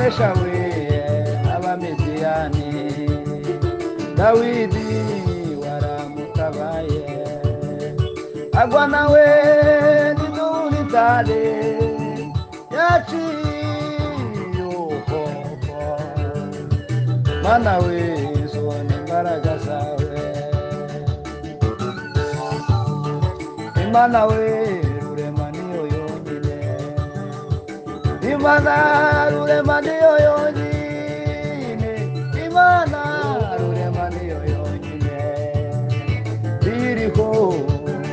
kunesha we abamidiyani Dawidi waramutabaye agwa nawe nidulitale yaciye ukoko mana we zone imbaraga zawe Imana we rurema niyo yonyine Imana rurema niyo yonyine Imana rurema niyo yonyine iriho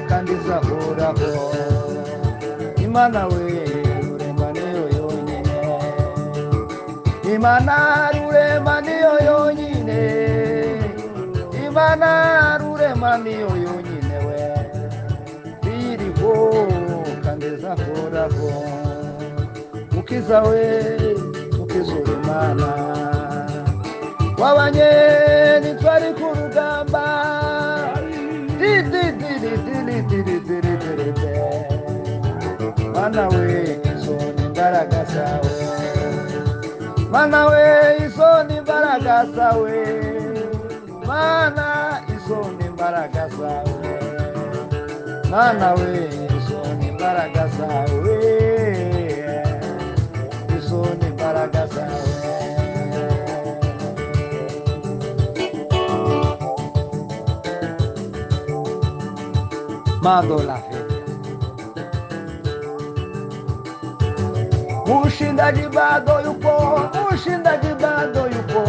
kandi izahoraho Imana we rurema niyo yonyine Imana rurema niyo yonyine Imana rurema niyo yonyine we iriho kandi izahoraho Mukiza we mukiza Imana wabanye nitwari ku rugamba Mana we izoni imbaraga zawe Mana we izoni imbaraga zawe Mana izoni imbaraga zawe Mana we izoni imbaraga zawe Izoni imbaraga zawe Mando la fe Mushindaji bado yupo Mushindaji bado yupo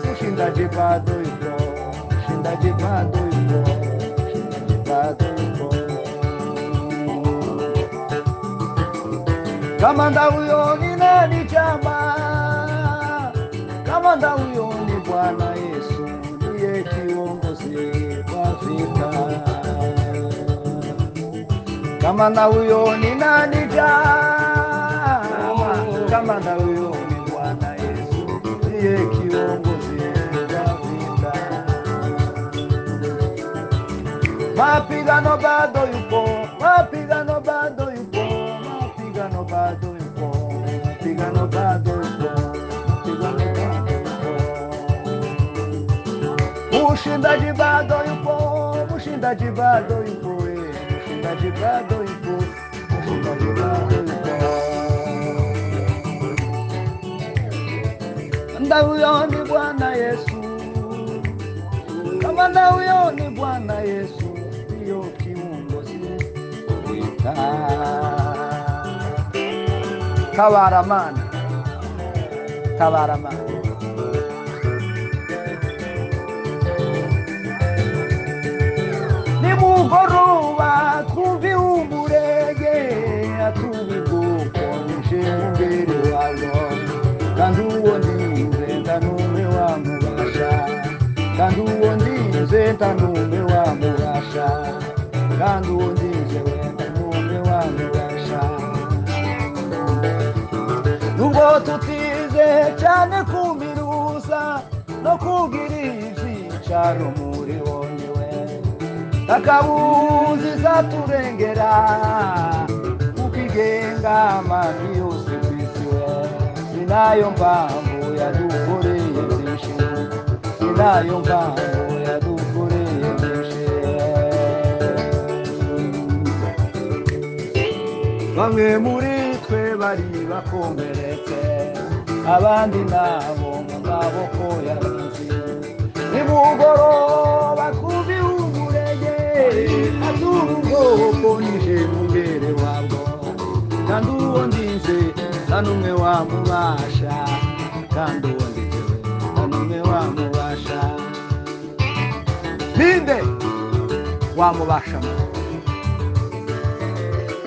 Mushindaji bado yupo Mushindaji bado yupo Mushindaji bado yupo Kamanda huyo ni nani chama Kamanda huyo ni Bwana Yesu Ndiye kiongozi wa vita Kamanda huyo ni nani chama Kamanda huyo ni Bwana Yesu Ndiye kiongozi wa vita Mapigano bado yupo Mapigano bado yupo Mapigano bado yupo Mapigano bado yupo Mapigano bado yupo Mushindaji bado yupo Mushindaji bado yupo Mushindaji bado yupo Mushindaji bado yupo Kamanda huyo ni Bwana Yesu Kamanda huyo ni Bwana Yesu Ndiyo kiongozi wita Tabaramana Tabaramana Nimugoroba kumvi umurege Atubiguko nje mbere wawe Kandi uwo ndinze ntanume wamubasha Kandi uwo ndinze ntanume wamubasha Kandi uwo ndinze ntanume wamubasha Nubwo tutize cyane kumiruza No kugira ivyicaro muri wonyewe Takabuzi zaturengera Ukigenga amani yose kwisiwe Sinayo mpamvu yadukoreye byinshi Sinayo mpamvu yadukoreye byinshi Bamwe muri twe bari bakomeretse Abandi nabo mu maboko y'abanzi Nimugoroba kubi umurege Atubugoko nije mbere wabwo Kandi uwo ndinze ntanumwe wamubasha Kandi uwo ndinze ntanumwe wamubasha Ninde wamubasha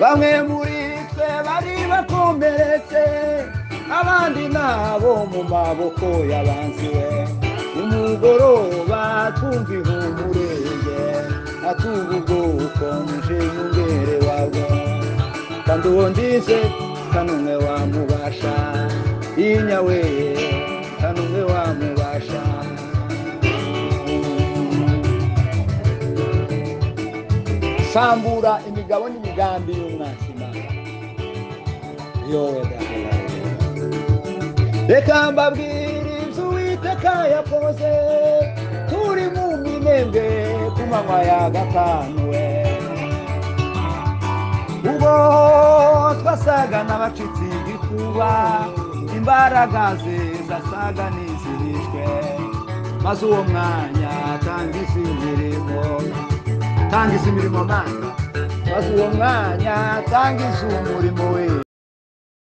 Bamwe muri twe bari bakomeretse Abandi nabo mu maboko y'abanzi we Nimugoroba twumva ihumurenge Atubugoko nije mbere wabwo Kandi uwo ndinze ntanumwe wamubasha Inyawe ntanumwe wamubasha Sambura imigabo n'imigambi y'umwanzi Imana yowe dahera reka mbabwire ibyo Uwiteka yakoze turi mu minembwe ku manywa ya gatanu we ubwo twasaga n'abacitse igikuba imbaraga ze zasaga n'izihishwe maze uwo mwanya tangiza imirimo mana maze uwo mwanya tangiza umurimo we